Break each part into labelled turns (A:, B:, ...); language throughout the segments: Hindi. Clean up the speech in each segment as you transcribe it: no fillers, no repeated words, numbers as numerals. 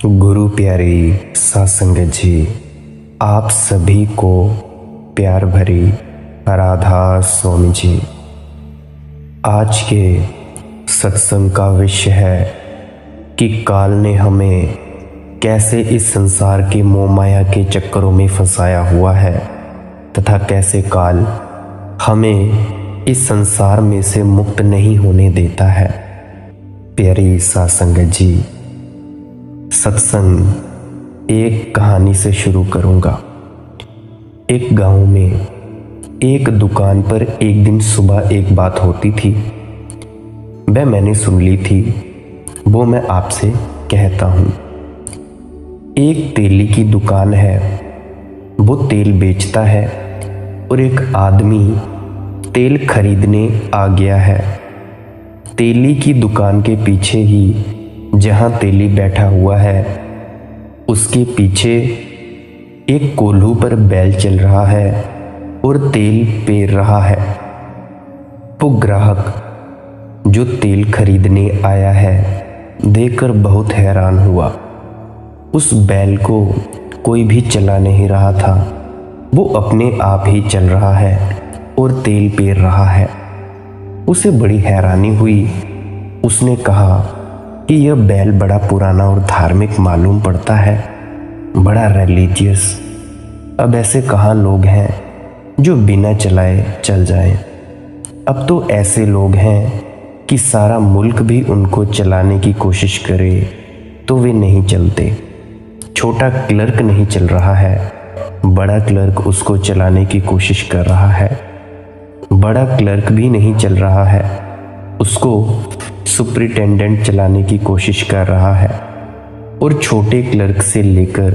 A: गुरु प्यारी साध संगत जी, आप सभी को प्यार भरी राधा स्वामी जी। आज के सत्संग का विषय है कि काल ने हमें कैसे इस संसार के मोह माया के चक्करों में फंसाया हुआ है तथा कैसे काल हमें इस संसार में से मुक्त नहीं होने देता है। प्यारी साध संगत जी, सत्संग एक कहानी से शुरू करूंगा। एक गांव में एक दुकान पर एक दिन सुबह एक बात होती थी। वह मैंने सुन ली थी, वो मैं आपसे कहता हूँ। एक तेली की दुकान है, वो तेल बेचता है और एक आदमी तेल खरीदने आ गया है। तेली की दुकान के पीछे ही जहाँ तेली बैठा हुआ है उसके पीछे एक कोल्हू पर बैल चल रहा है और तेल पेर रहा है। वो ग्राहक जो तेल खरीदने आया है देखकर बहुत हैरान हुआ। उस बैल को कोई भी चला नहीं रहा था, वो अपने आप ही चल रहा है और तेल पेर रहा है। उसे बड़ी हैरानी हुई। उसने कहा कि यह बैल बड़ा पुराना और धार्मिक मालूम पड़ता है, बड़ा रिलीजियस। अब ऐसे कहाँ लोग हैं जो बिना चलाए चल जाएं। अब तो ऐसे लोग हैं कि सारा मुल्क भी उनको चलाने की कोशिश करे तो वे नहीं चलते। छोटा क्लर्क नहीं चल रहा है, बड़ा क्लर्क उसको चलाने की कोशिश कर रहा है। बड़ा क्लर्क भी नहीं चल रहा है, उसको सुपरिटेंडेंट चलाने की कोशिश कर रहा है। और छोटे क्लर्क से लेकर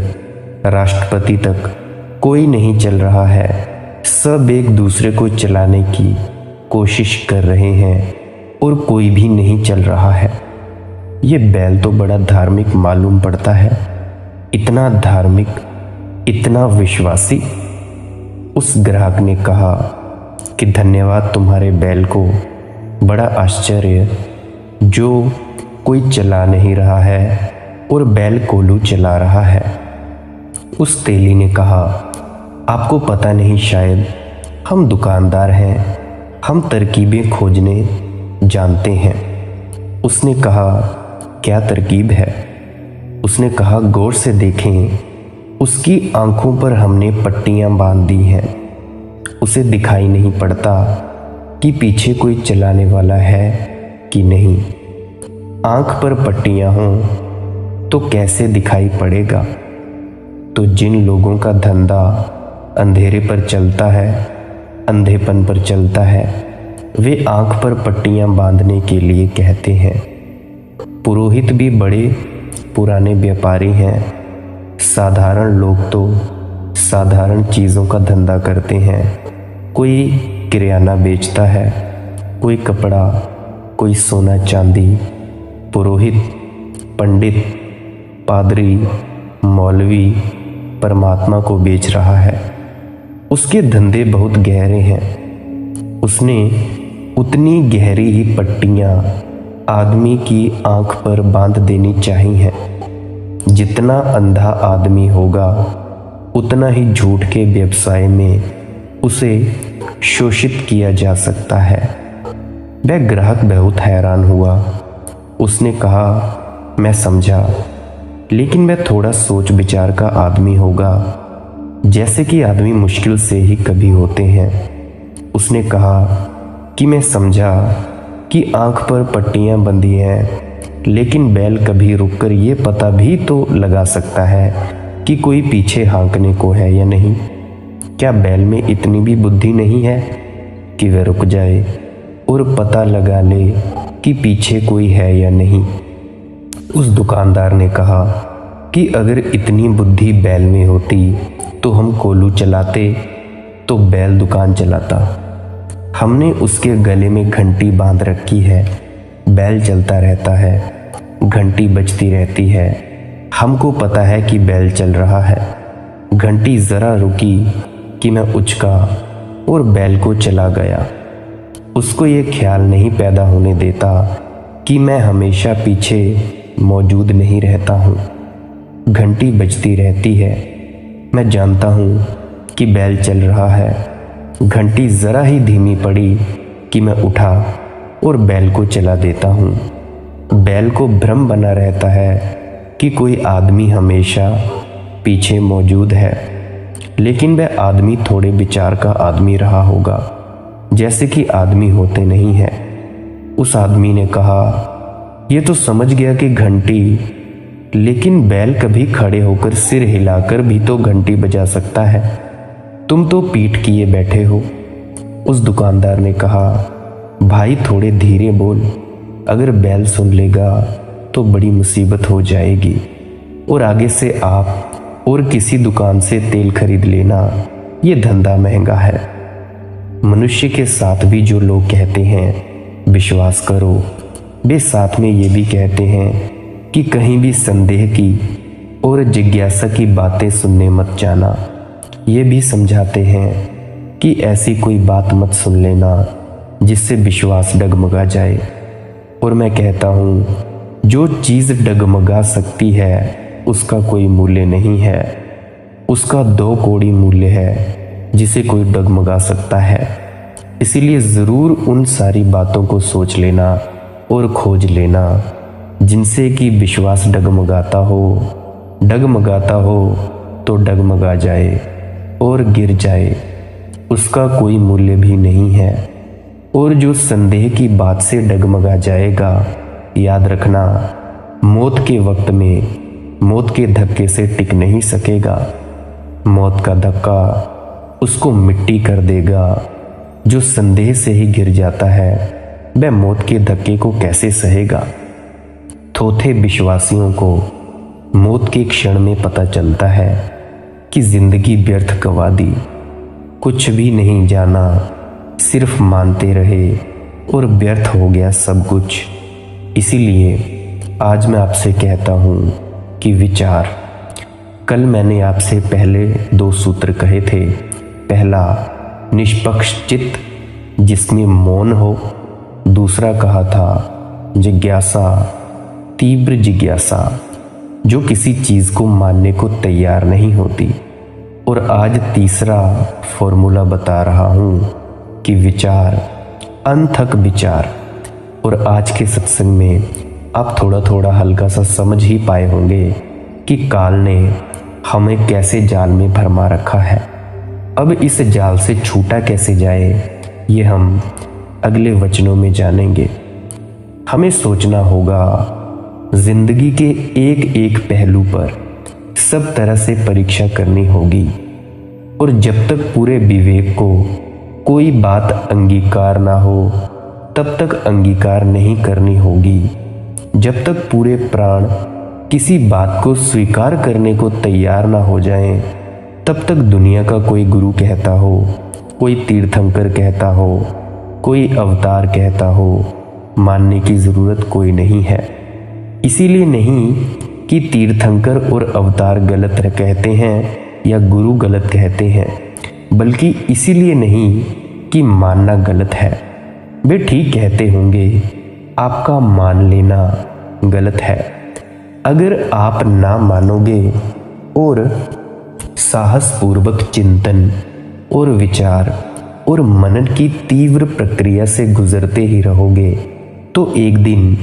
A: राष्ट्रपति तक कोई नहीं चल रहा है, सब एक दूसरे को चलाने की कोशिश कर रहे हैं और कोई भी नहीं चल रहा है। ये बैल तो बड़ा धार्मिक मालूम पड़ता है, इतना धार्मिक, इतना विश्वासी। उस ग्राहक ने कहा कि धन्यवाद तुम्हारे बैल को, बड़ा आश्चर्य, जो कोई चला नहीं रहा है और बैल कोल्हू चला रहा है। उस तेली ने कहा, आपको पता नहीं शायद, हम दुकानदार हैं, हम तरकीबें खोजने जानते हैं। उसने कहा, क्या तरकीब है? उसने कहा, गौर से देखें, उसकी आंखों पर हमने पट्टियां बांध दी हैं। उसे दिखाई नहीं पड़ता कि पीछे कोई चलाने वाला है कि नहीं। आंख पर पट्टियां हों तो कैसे दिखाई पड़ेगा? तो जिन लोगों का धंधा अंधेरे पर चलता है, अंधेपन पर चलता है, वे आंख पर पट्टियां बांधने के लिए कहते हैं। पुरोहित भी बड़े पुराने व्यापारी हैं। साधारण लोग तो साधारण चीज़ों का धंधा करते हैं। कोई किराना बेचता है, कोई कपड़ा, कोई सोना चांदी। पुरोहित, पंडित, पादरी, मौलवी परमात्मा को बेच रहा है। उसके धंधे बहुत गहरे हैं। उसने उतनी गहरी ही पट्टियां आदमी की आंख पर बांध देनी चाहिए। जितना अंधा आदमी होगा उतना ही झूठ के व्यवसाय में उसे शोषित किया जा सकता है। वह ग्राहक बहुत हैरान हुआ। उसने कहा, मैं समझा, लेकिन मैं थोड़ा सोच विचार का आदमी होगा, जैसे कि आदमी मुश्किल से ही कभी होते हैं। उसने कहा कि मैं समझा कि आंख पर पट्टियां बंधी हैं, लेकिन बैल कभी रुककर ये पता भी तो लगा सकता है कि कोई पीछे हाँकने को है या नहीं। क्या बैल में इतनी भी बुद्धि नहीं है कि वह रुक जाए और पता लगा ले कि पीछे कोई है या नहीं? उस दुकानदार ने कहा कि अगर इतनी बुद्धि बैल में होती तो हम कोल्हू चलाते तो बैल दुकान चलाता। हमने उसके गले में घंटी बांध रखी है, बैल चलता रहता है, घंटी बजती रहती है। हमको पता है कि बैल चल रहा है। घंटी ज़रा रुकी कि मैं उचका और बैल को चला गया। उसको ये ख्याल नहीं पैदा होने देता कि मैं हमेशा पीछे मौजूद नहीं रहता हूँ। घंटी बजती रहती है। मैं जानता हूँ कि बैल चल रहा है। घंटी ज़रा ही धीमी पड़ी कि मैं उठा और बैल को चला देता हूँ। बैल को भ्रम बना रहता है कि कोई आदमी हमेशा पीछे मौजूद है, लेकिन वह आदमी थोड़े विचार का आदमी रहा होगा, जैसे कि आदमी होते नहीं है। उस आदमी ने कहा, ये तो समझ गया कि घंटी, लेकिन बैल कभी खड़े होकर सिर हिलाकर भी तो घंटी बजा सकता है। तुम तो पीठ किए बैठे हो। उस दुकानदार ने कहा, भाई थोड़े धीरे बोल, अगर बैल सुन लेगा तो बड़ी मुसीबत हो जाएगी, और आगे से आप और किसी दुकान से तेल खरीद लेना, ये धंधा महंगा है। मनुष्य के साथ भी जो लोग कहते हैं विश्वास करो, वे साथ में ये भी कहते हैं कि कहीं भी संदेह की और जिज्ञासा की बातें सुनने मत जाना। ये भी समझाते हैं कि ऐसी कोई बात मत सुन लेना जिससे विश्वास डगमगा जाए। और मैं कहता हूँ, जो चीज़ डगमगा सकती है उसका कोई मूल्य नहीं है, उसका 2 कौड़ी मूल्य है जिसे कोई डगमगा सकता है। इसीलिए ज़रूर उन सारी बातों को सोच लेना और खोज लेना जिनसे कि विश्वास डगमगाता हो तो डगमगा जाए और गिर जाए, उसका कोई मूल्य भी नहीं है। और जो संदेह की बात से डगमगा जाएगा, याद रखना, मौत के वक्त में मौत के धक्के से टिक नहीं सकेगा। मौत का धक्का उसको मिट्टी कर देगा। जो संदेह से ही गिर जाता है वह मौत के धक्के को कैसे सहेगा। थोथे विश्वासियों को मौत के क्षण में पता चलता है कि जिंदगी व्यर्थ गवा दी, कुछ भी नहीं जाना, सिर्फ मानते रहे और व्यर्थ हो गया सब कुछ। इसीलिए आज मैं आपसे कहता हूँ कि विचार। कल मैंने आपसे पहले 2 सूत्र कहे थे। पहला, निष्पक्ष चित्त जिसमें मौन हो। दूसरा कहा था जिज्ञासा, तीव्र जिज्ञासा, जो किसी चीज़ को मानने को तैयार नहीं होती। और आज तीसरा फॉर्मूला बता रहा हूँ कि विचार, अनथक विचार। और आज के सत्संग में आप थोड़ा थोड़ा हल्का सा समझ ही पाए होंगे कि काल ने हमें कैसे जाल में भरमा रखा है। अब इस जाल से छूटा कैसे जाए, ये हम अगले वचनों में जानेंगे। हमें सोचना होगा, जिंदगी के एक एक पहलू पर सब तरह से परीक्षा करनी होगी, और जब तक पूरे विवेक को कोई बात अंगीकार ना हो तब तक अंगीकार नहीं करनी होगी। जब तक पूरे प्राण किसी बात को स्वीकार करने को तैयार ना हो जाएं, तब तक दुनिया का कोई गुरु कहता हो, कोई तीर्थंकर कहता हो, कोई अवतार कहता हो, मानने की ज़रूरत कोई नहीं है। इसीलिए नहीं कि तीर्थंकर और अवतार गलत कहते हैं या गुरु गलत कहते हैं, बल्कि इसीलिए नहीं कि मानना गलत है। वे ठीक कहते होंगे, आपका मान लेना गलत है। अगर आप ना मानोगे और साहसपूर्वक चिंतन और विचार और मनन की तीव्र प्रक्रिया से गुजरते ही रहोगे, तो एक दिन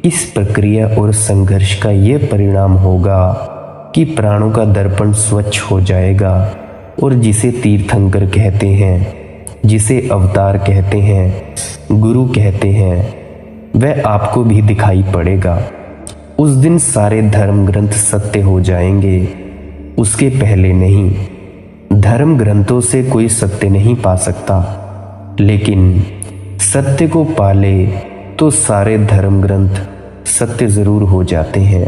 A: इस प्रक्रिया और संघर्ष का यह परिणाम होगा कि प्राणों का दर्पण स्वच्छ हो जाएगा, और जिसे तीर्थंकर कहते हैं, जिसे अवतार कहते हैं, गुरु कहते हैं, वह आपको भी दिखाई पड़ेगा। उस दिन सारे धर्म ग्रंथ सत्य हो जाएंगे, उसके पहले नहीं। धर्म ग्रंथों से कोई सत्य नहीं पा सकता, लेकिन सत्य को पाले तो सारे धर्म ग्रंथ सत्य जरूर हो जाते हैं।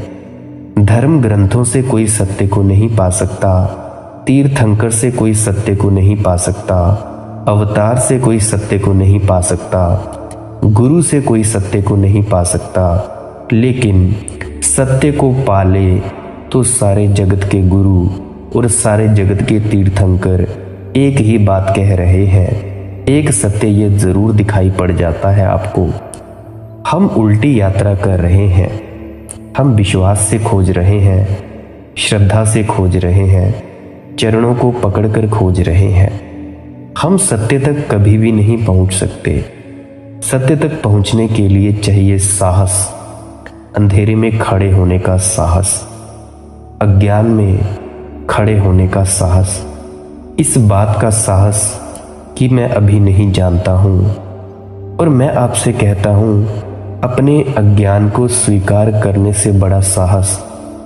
A: धर्म ग्रंथों से कोई सत्य को नहीं पा सकता, तीर्थंकर से कोई सत्य को नहीं पा सकता, अवतार से कोई सत्य को नहीं पा सकता, गुरु से कोई सत्य को नहीं पा सकता, लेकिन सत्य को पाले तो सारे जगत के गुरु और सारे जगत के तीर्थंकर एक ही बात कह रहे हैं। एक सत्य ये जरूर दिखाई पड़ जाता है आपको। हम उल्टी यात्रा कर रहे हैं। हम विश्वास से खोज रहे हैं, श्रद्धा से खोज रहे हैं, चरणों को पकड़कर खोज रहे हैं। हम सत्य तक कभी भी नहीं पहुंच सकते। सत्य तक पहुंचने के लिए चाहिए साहस, अंधेरे में खड़े होने का साहस, अज्ञान में खड़े होने का साहस, इस बात का साहस कि मैं अभी नहीं जानता हूँ। और मैं आपसे कहता हूँ, अपने अज्ञान को स्वीकार करने से बड़ा साहस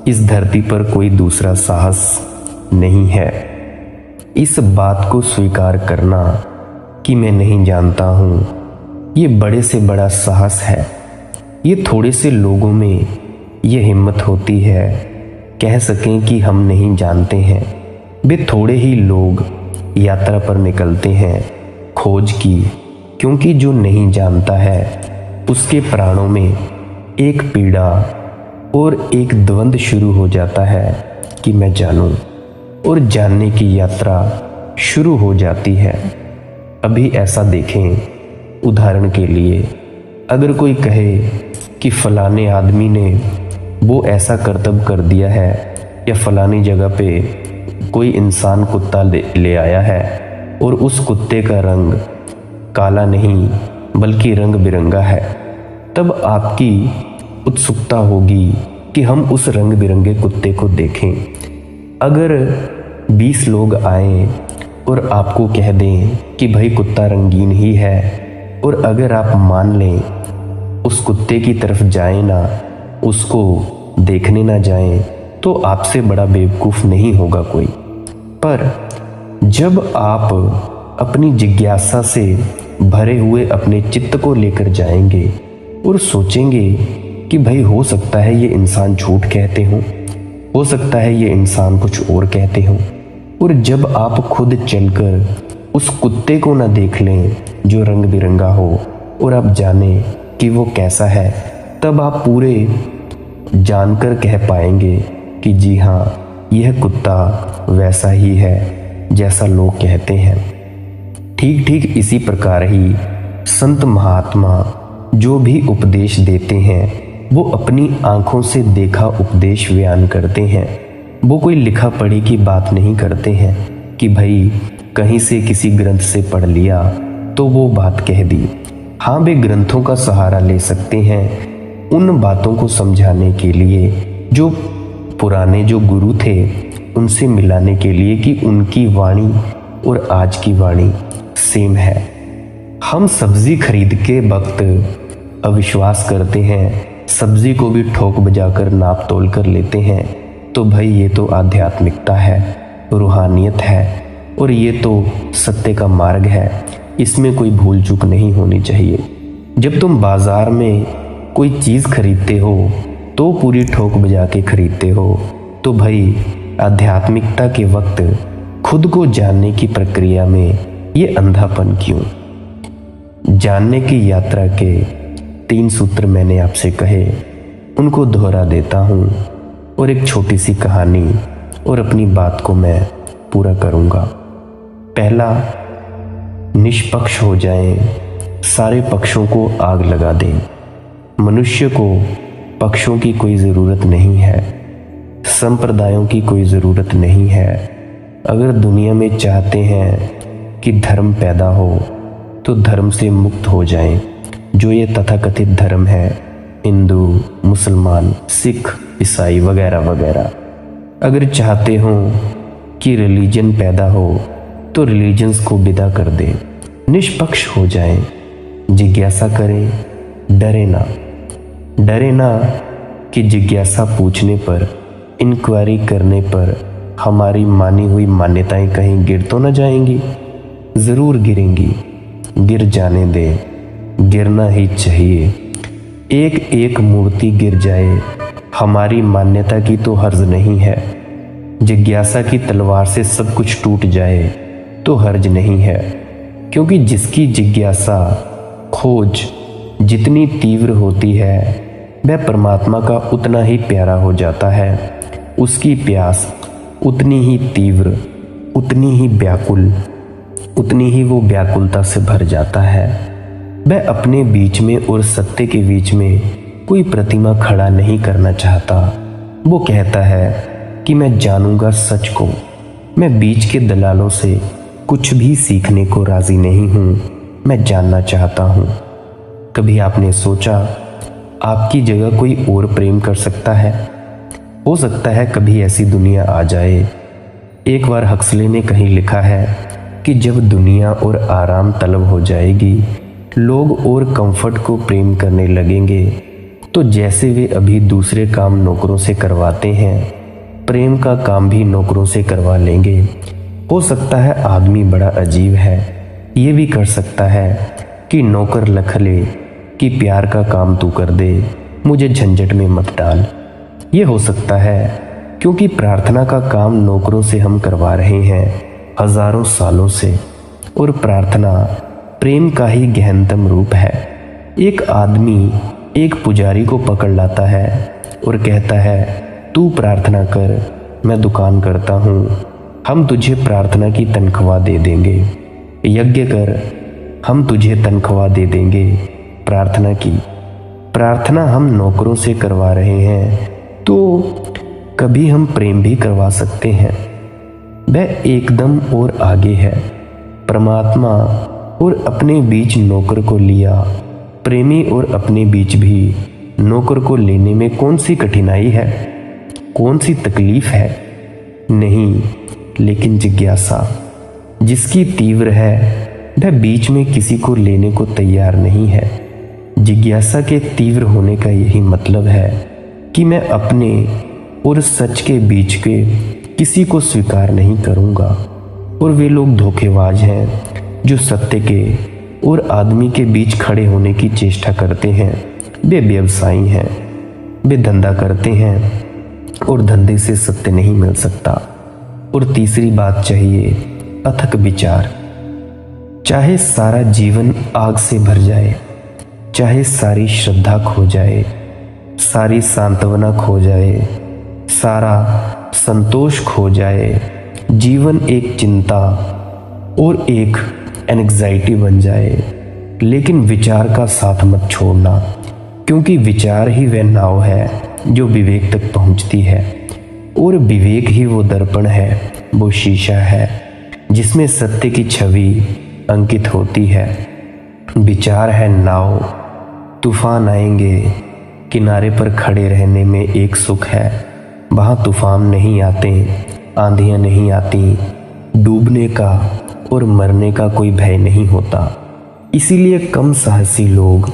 A: इस धरती पर कोई दूसरा साहस नहीं है। इस बात को स्वीकार करना कि मैं नहीं जानता हूँ, ये बड़े से बड़ा साहस है। ये थोड़े से लोगों में ये हिम्मत होती है कह सकें कि हम नहीं जानते हैं। वे थोड़े ही लोग यात्रा पर निकलते हैं खोज की, क्योंकि जो नहीं जानता है उसके प्राणों में एक पीड़ा और एक द्वंद्व शुरू हो जाता है कि मैं जानूं, और जानने की यात्रा शुरू हो जाती है। अभी ऐसा देखें, उदाहरण के लिए अगर कोई कहे कि फलाने आदमी ने वो ऐसा करतब कर दिया है, या फलानी जगह पे कोई इंसान कुत्ता ले आया है और उस कुत्ते का रंग काला नहीं बल्कि रंग बिरंगा है, तब आपकी उत्सुकता होगी कि हम उस रंग बिरंगे कुत्ते को देखें। अगर 20 लोग आए और आपको कह दें कि भाई कुत्ता रंगीन ही है, और अगर आप मान लें, उस कुत्ते की तरफ जाएं ना, उसको देखने ना जाएं, तो आपसे बड़ा बेवकूफ़ नहीं होगा कोई। पर जब आप अपनी जिज्ञासा से भरे हुए अपने चित्त को लेकर जाएंगे और सोचेंगे कि भाई हो सकता है ये इंसान झूठ कहते हो सकता है ये इंसान कुछ और कहते हो, और जब आप खुद चलकर उस कुत्ते को ना देख लें जो रंग बिरंगा हो और आप जाने कि वो कैसा है, तब आप पूरे जानकर कह पाएंगे कि जी हाँ, यह कुत्ता वैसा ही है जैसा लोग कहते हैं। ठीक ठीक इसी प्रकार ही संत महात्मा जो भी उपदेश देते हैं वो अपनी आंखों से देखा उपदेश बयान करते हैं। वो कोई लिखा पढ़ी की बात नहीं करते हैं कि भाई कहीं से किसी ग्रंथ से पढ़ लिया तो वो बात कह दी। हाँ, वे ग्रंथों का सहारा ले सकते हैं उन बातों को समझाने के लिए जो पुराने जो गुरु थे उनसे मिलाने के लिए कि उनकी वाणी और आज की वाणी सेम है। हम सब्जी खरीद के वक्त अविश्वास करते हैं, सब्जी को भी ठोक बजाकर नाप तोल कर लेते हैं, तो भाई ये तो आध्यात्मिकता है, रूहानियत है, और ये तो सत्य का मार्ग है। इसमें कोई भूल चूक नहीं होनी चाहिए। जब तुम बाजार में कोई चीज़ खरीदते हो तो पूरी ठोक बजा के खरीदते हो, तो भाई आध्यात्मिकता के वक्त खुद को जानने की प्रक्रिया में ये अंधापन क्यों? जानने की यात्रा के 3 सूत्र मैंने आपसे कहे, उनको दोहरा देता हूँ और एक छोटी सी कहानी और अपनी बात को मैं पूरा करूँगा। पहला, निष्पक्ष हो जाएं, सारे पक्षों को आग लगा दें। मनुष्य को पक्षों की कोई ज़रूरत नहीं है, संप्रदायों की कोई ज़रूरत नहीं है। अगर दुनिया में चाहते हैं कि धर्म पैदा हो तो धर्म से मुक्त हो जाएं। जो ये तथाकथित धर्म है, हिंदू, मुसलमान, सिख, ईसाई वगैरह वगैरह, अगर चाहते हो कि रिलीजन पैदा हो तो रिलीजन्स को विदा कर दें, निष्पक्ष हो जाएं, जिज्ञासा करें, डरे ना कि जिज्ञासा पूछने पर, इंक्वायरी करने पर हमारी मानी हुई मान्यताएं कहीं गिर तो न जाएंगी। ज़रूर गिरेंगी, गिर जाने दें, गिरना ही चाहिए। एक एक मूर्ति गिर जाए, हमारी मान्यता की तो हर्ज नहीं है। जिज्ञासा की तलवार से सब कुछ टूट जाए तो हर्ज नहीं है, क्योंकि जिसकी जिज्ञासा, खोज जितनी तीव्र होती है वह परमात्मा का उतना ही प्यारा हो जाता है। उसकी प्यास उतनी ही तीव्र, उतनी ही व्याकुल, उतनी ही वो व्याकुलता से भर जाता है। वह अपने बीच में और सत्य के बीच में कोई प्रतिमा खड़ा नहीं करना चाहता। वो कहता है कि मैं जानूंगा सच को। मैं बीच के दलालों से कुछ भी सीखने को राजी नहीं हूँ, मैं जानना चाहता हूँ। कभी आपने सोचा आपकी जगह कोई और प्रेम कर सकता है? हो सकता है कभी ऐसी दुनिया आ जाए। एक बार हक्सले ने कहीं लिखा है कि जब दुनिया और आराम तलब हो जाएगी, लोग और कंफर्ट को प्रेम करने लगेंगे, तो जैसे वे अभी दूसरे काम नौकरों से करवाते हैं, प्रेम का काम भी नौकरों से करवा लेंगे। हो सकता है आदमी बड़ा अजीब है, ये भी कर सकता है कि नौकर लख ले कि प्यार का काम तू कर दे, मुझे झंझट में मत डाल। ये हो सकता है क्योंकि प्रार्थना का काम नौकरों से हम करवा रहे हैं हजारों सालों से, और प्रार्थना प्रेम का ही गहनतम रूप है। एक आदमी एक पुजारी को पकड़ लाता है और कहता है, तू प्रार्थना कर, मैं दुकान करता हूँ, हम तुझे प्रार्थना की तनख्वाह दे देंगे। यज्ञ कर, हम तुझे तनख्वाह दे देंगे प्रार्थना की। प्रार्थना हम नौकरों से करवा रहे हैं, तो कभी हम प्रेम भी करवा सकते हैं। वह एकदम और आगे है। परमात्मा और अपने बीच नौकर को लिया, प्रेमी और अपने बीच भी नौकर को लेने में कौन सी कठिनाई है, कौन सी तकलीफ है? नहीं, लेकिन जिज्ञासा जिसकी तीव्र है वह बीच में किसी को लेने को तैयार नहीं है। जिज्ञासा के तीव्र होने का यही मतलब है कि मैं अपने और सच के बीच के किसी को स्वीकार नहीं करूँगा। और वे लोग धोखेबाज हैं जो सत्य के और आदमी के बीच खड़े होने की चेष्टा करते हैं। वे व्यवसायी हैं, वे धंधा करते हैं और धंधे से सत्य नहीं मिल सकता। और तीसरी बात चाहिए अथक विचार। चाहे सारा जीवन आग से भर जाए, चाहे सारी श्रद्धा खो जाए, सारी सांत्वना खो जाए, सारा संतोष खो जाए, जीवन एक चिंता और एक एंग्जाइटी बन जाए, लेकिन विचार का साथ मत छोड़ना, क्योंकि विचार ही वह नाव है जो विवेक तक पहुंचती है, और विवेक ही वो दर्पण है, वो शीशा है जिसमें सत्य की छवि अंकित होती है। विचार है नाव, तूफान आएंगे, किनारे पर खड़े रहने में एक सुख है। वहाँ तूफान नहीं आते, आंधियाँ नहीं आती, डूबने का और मरने का कोई भय नहीं होता। इसीलिए कम साहसी लोग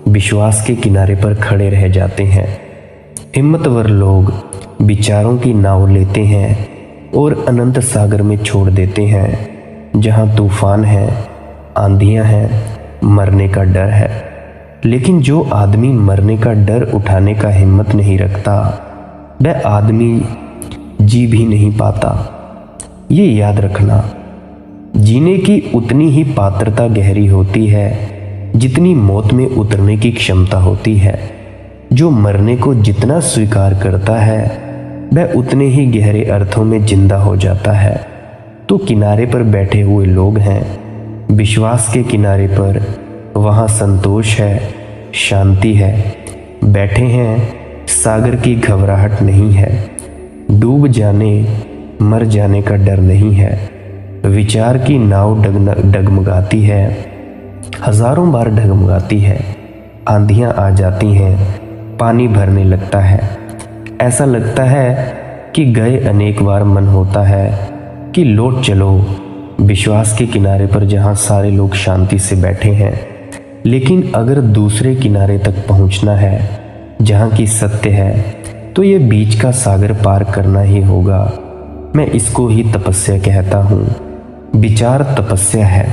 A: विश्वास के किनारे पर खड़े रह जाते हैं। हिम्मतवर लोग विचारों की नाव लेते हैं और अनंत सागर में छोड़ देते हैं, जहाँ तूफान है, आंधियाँ हैं, मरने का डर है। लेकिन जो आदमी मरने का डर उठाने का हिम्मत नहीं रखता, वह आदमी जी भी नहीं पाता। ये याद रखना, जीने की उतनी ही पात्रता गहरी होती है जितनी मौत में उतरने की क्षमता होती है। जो मरने को जितना स्वीकार करता है वह उतने ही गहरे अर्थों में जिंदा हो जाता है। तो किनारे पर बैठे हुए लोग हैं, विश्वास के किनारे पर, वहाँ संतोष है, शांति है। बैठे हैं, सागर की घबराहट नहीं है, डूब जाने मर जाने का डर नहीं है। विचार की नाव डगमगाती है, हजारों बार डगमगाती है। आंधियाँ आ जाती हैं, पानी भरने लगता है, ऐसा लगता है कि गए अनेक बार मन होता है कि लौट चलो विश्वास के किनारे पर, जहाँ सारे लोग शांति से बैठे हैं। लेकिन अगर दूसरे किनारे तक पहुँचना है जहाँ की सत्य है, तो ये बीच का सागर पार करना ही होगा। मैं इसको ही तपस्या कहता हूँ। विचार तपस्या है।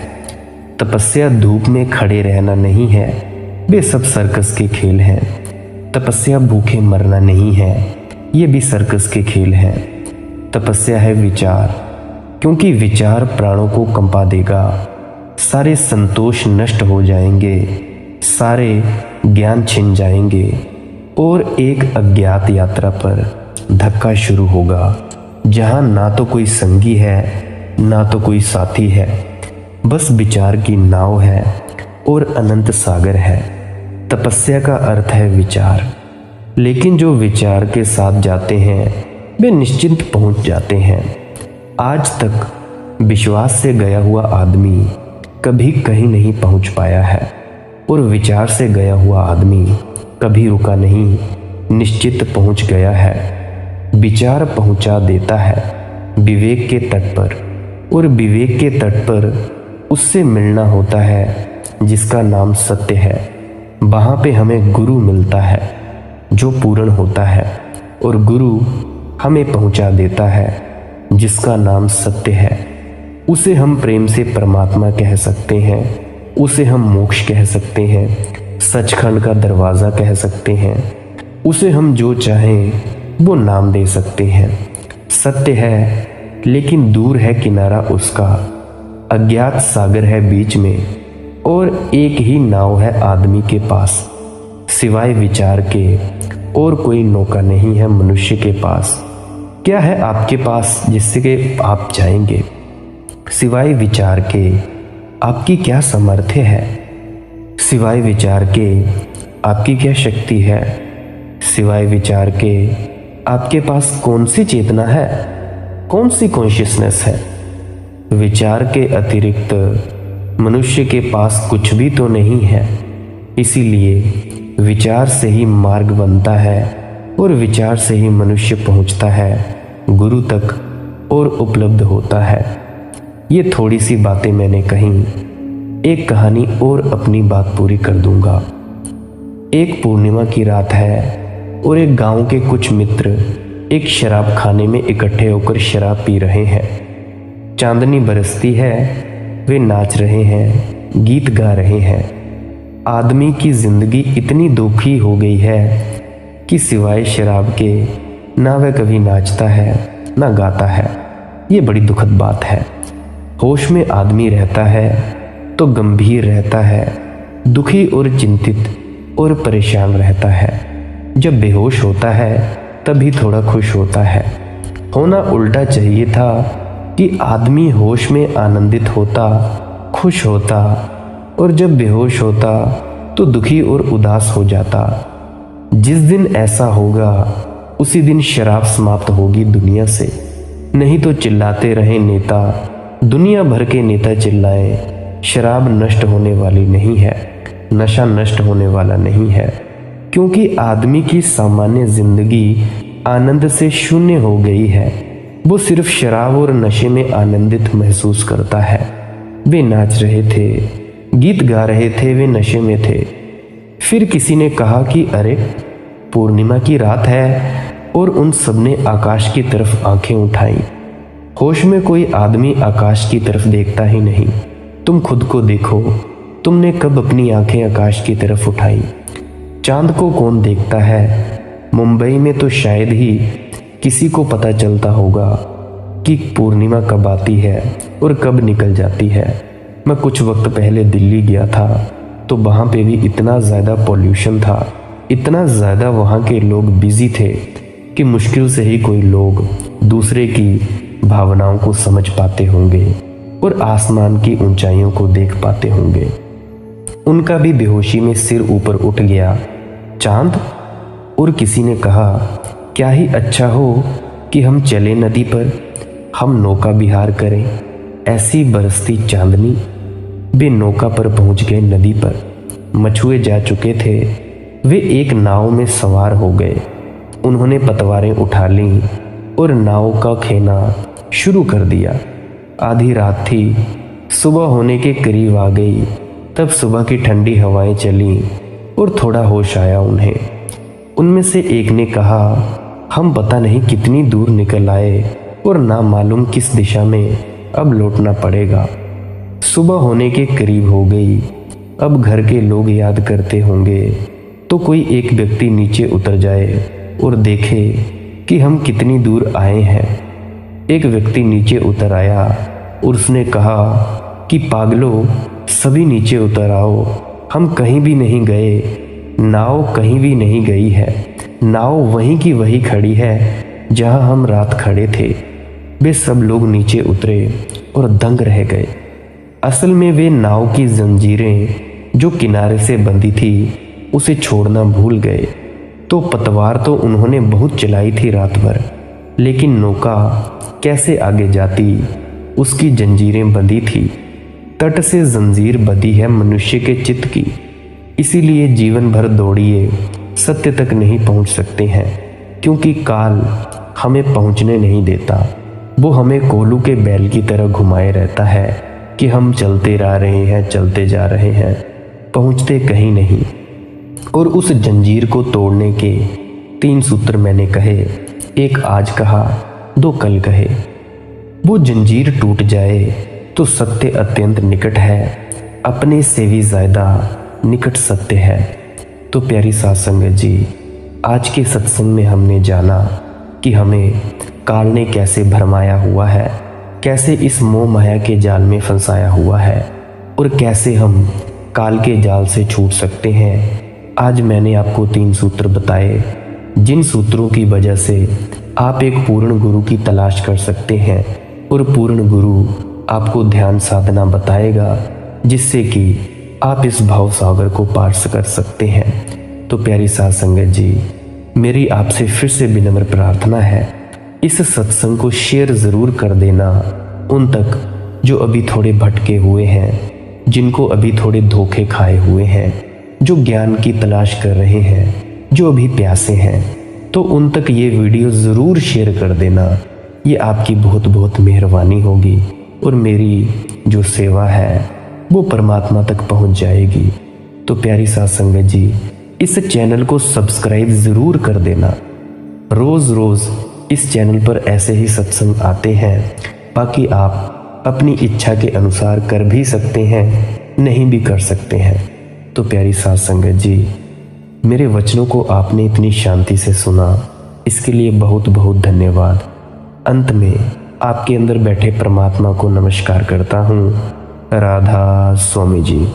A: तपस्या धूप में खड़े रहना नहीं है, वे सब सर्कस के खेल हैं। तपस्या भूखे मरना नहीं है, ये भी सर्कस के खेल हैं। तपस्या है विचार, क्योंकि विचार प्राणों को कंपा देगा। सारे संतोष नष्ट हो जाएंगे, सारे ज्ञान छिन जाएंगे और एक अज्ञात यात्रा पर धक्का शुरू होगा, जहाँ ना तो कोई संगी है ना तो कोई साथी है, बस विचार की नाव है और अनंत सागर है। तपस्या का अर्थ है विचार। लेकिन जो विचार के साथ जाते हैं वे निश्चिंत पहुंच जाते हैं। आज तक विश्वास से गया हुआ आदमी कभी कहीं नहीं पहुंच पाया है और विचार से गया हुआ आदमी कभी रुका नहीं, निश्चित पहुंच गया है। विचार पहुंचा देता है विवेक के तट पर, और विवेक के तट पर उससे मिलना होता है जिसका नाम सत्य है। वहाँ पे हमें गुरु मिलता है जो पूर्ण होता है, और गुरु हमें पहुँचा देता है जिसका नाम सत्य है। उसे हम प्रेम से परमात्मा कह सकते हैं, उसे हम मोक्ष कह सकते हैं, सचखंड का दरवाज़ा कह सकते हैं, उसे हम जो चाहें वो नाम दे सकते हैं। सत्य है लेकिन दूर है किनारा उसका, अज्ञात सागर है बीच में, और एक ही नाव है आदमी के पास, सिवाय विचार के और कोई नौका नहीं है मनुष्य के पास। क्या है आपके पास जिससे कि आप जाएंगे? सिवाय विचार के आपकी क्या सामर्थ्य है? सिवाय विचार के आपकी क्या शक्ति है? सिवाय विचार के आपके पास कौन सी चेतना है, कौन सी कॉन्शियसनेस है? विचार के अतिरिक्त मनुष्य के पास कुछ भी तो नहीं है। इसीलिए विचार से ही मार्ग बनता है और विचार से ही मनुष्य पहुंचता है गुरु तक और उपलब्ध होता है। ये थोड़ी सी बातें मैंने कही, एक कहानी और अपनी बात पूरी कर दूंगा। एक पूर्णिमा की रात है और एक गांव के कुछ मित्र एक शराब खाने में इकट्ठे होकर शराब पी रहे हैं। चांदनी बरसती है, वे नाच रहे हैं, गीत गा रहे हैं। आदमी की जिंदगी इतनी दुखी हो गई है कि सिवाय शराब के ना वह कभी नाचता है ना गाता है। ये बड़ी दुखद बात है। होश में आदमी रहता है तो गंभीर रहता है, दुखी और चिंतित और परेशान रहता है। जब बेहोश होता है तभी थोड़ा खुश होता है। होना उल्टा चाहिए था कि आदमी होश में आनंदित होता, खुश होता, और जब बेहोश होता तो दुखी और उदास हो जाता। जिस दिन ऐसा होगा उसी दिन शराब समाप्त होगी दुनिया से। नहीं तो चिल्लाते रहे नेता, दुनिया भर के नेता चिल्लाएं, शराब नष्ट होने वाली नहीं है, नशा नष्ट होने वाला नहीं है, क्योंकि आदमी की सामान्य जिंदगी आनंद से शून्य हो गई है। वो सिर्फ शराब और नशे में आनंदित महसूस करता है। वे नाच रहे थे, गीत गा रहे थे, वे नशे में थे। फिर किसी ने कहा कि अरे पूर्णिमा की रात है, और उन सबने आकाश की तरफ आंखें उठाई। होश में कोई आदमी आकाश की तरफ देखता ही नहीं। तुम खुद को देखो, तुमने कब अपनी आंखें आकाश की तरफ उठाई? चांद को कौन देखता है? मुंबई में तो शायद ही किसी को पता चलता होगा कि पूर्णिमा कब आती है और कब निकल जाती है। मैं कुछ वक्त पहले दिल्ली गया था तो वहाँ पे भी इतना ज़्यादा पॉल्यूशन था, इतना ज़्यादा वहाँ के लोग बिजी थे कि मुश्किल से ही कोई लोग दूसरे की भावनाओं को समझ पाते होंगे और आसमान की ऊंचाइयों को देख पाते होंगे। उनका भी बेहोशी में सिर ऊपर उठ गया। चांद? और किसी ने कहा क्या ही अच्छा हो कि हम चले नदी पर, हम नौका विहार करें, ऐसी बरसती चांदनी। वे नौका पर पहुंच गए नदी पर। मछुए जा चुके थे, वे एक नाव में सवार हो गए। उन्होंने पतवारें उठा लीं और नाव का खेना शुरू कर दिया। आधी रात थी, सुबह होने के करीब आ गई। तब सुबह की ठंडी हवाएं चलीं और थोड़ा होश आया उन्हें। उनमें से एक ने कहा हम पता नहीं कितनी दूर निकल आए और ना मालूम किस दिशा में अब लौटना पड़ेगा। सुबह होने के करीब हो गई। अब घर के लोग याद करते होंगे तो कोई एक व्यक्ति नीचे उतर जाए और देखे कि हम कितनी दूर आए हैं। एक व्यक्ति नीचे उतर आया और उसने कहा कि पागलों, सभी नीचे उतर आओ, हम कहीं भी नहीं गए, नाव कहीं भी नहीं गई है, नाव वहीं की वहीं खड़ी है जहां हम रात खड़े थे। वे सब लोग नीचे उतरे और दंग रह गए। असल में वे नाव की जंजीरें जो किनारे से बंधी थी उसे छोड़ना भूल गए। तो पतवार तो उन्होंने बहुत चलाई थी रात भर, लेकिन नौका कैसे आगे जाती, उसकी जंजीरें बंधी थी। तट से जंजीर बंधी है मनुष्य के चित्त की, इसीलिए जीवन भर दौड़िए सत्य तक नहीं पहुंच सकते हैं, क्योंकि काल हमें पहुंचने नहीं देता। वो हमें कोल्हू के बैल की तरह घुमाए रहता है कि हम चलते जा रहे हैं, चलते जा रहे हैं, पहुंचते कहीं नहीं। और उस जंजीर को तोड़ने के 3 सूत्र मैंने कहे, एक आज कहा, 2 कल कहे। वो जंजीर टूट जाए तो सत्य अत्यंत निकट है, अपने से भी ज़्यादा निकट सत्य है। तो प्यारी साध संगत जी, आज के सत्संग में हमने जाना कि हमें काल ने कैसे भरमाया हुआ है, कैसे इस मोह माया के जाल में फंसाया हुआ है और कैसे हम काल के जाल से छूट सकते हैं। आज मैंने आपको 3 सूत्र बताए, जिन सूत्रों की वजह से आप एक पूर्ण गुरु की तलाश कर सकते हैं और पूर्ण गुरु आपको ध्यान साधना बताएगा, जिससे कि आप इस भाव सागर को पार कर सकते हैं। तो प्यारी साध संगत जी, मेरी आपसे फिर से विनम्र प्रार्थना है, इस सत्संग को शेयर ज़रूर कर देना उन तक जो अभी थोड़े भटके हुए हैं, जिनको अभी थोड़े धोखे खाए हुए हैं, जो ज्ञान की तलाश कर रहे हैं, जो अभी प्यासे हैं। तो उन तक ये वीडियो ज़रूर शेयर कर देना, ये आपकी बहुत बहुत मेहरबानी होगी और मेरी जो सेवा है वो परमात्मा तक पहुंच जाएगी। तो प्यारी साध संगत जी, इस चैनल को सब्सक्राइब ज़रूर कर देना। रोज़ रोज़ इस चैनल पर ऐसे ही सत्संग आते हैं, बाकी आप अपनी इच्छा के अनुसार कर भी सकते हैं, नहीं भी कर सकते हैं। तो प्यारी साध संगत जी, मेरे वचनों को आपने इतनी शांति से सुना, इसके लिए बहुत बहुत धन्यवाद। अंत में आपके अंदर बैठे परमात्मा को नमस्कार करता हूँ। राधा स्वामी जी।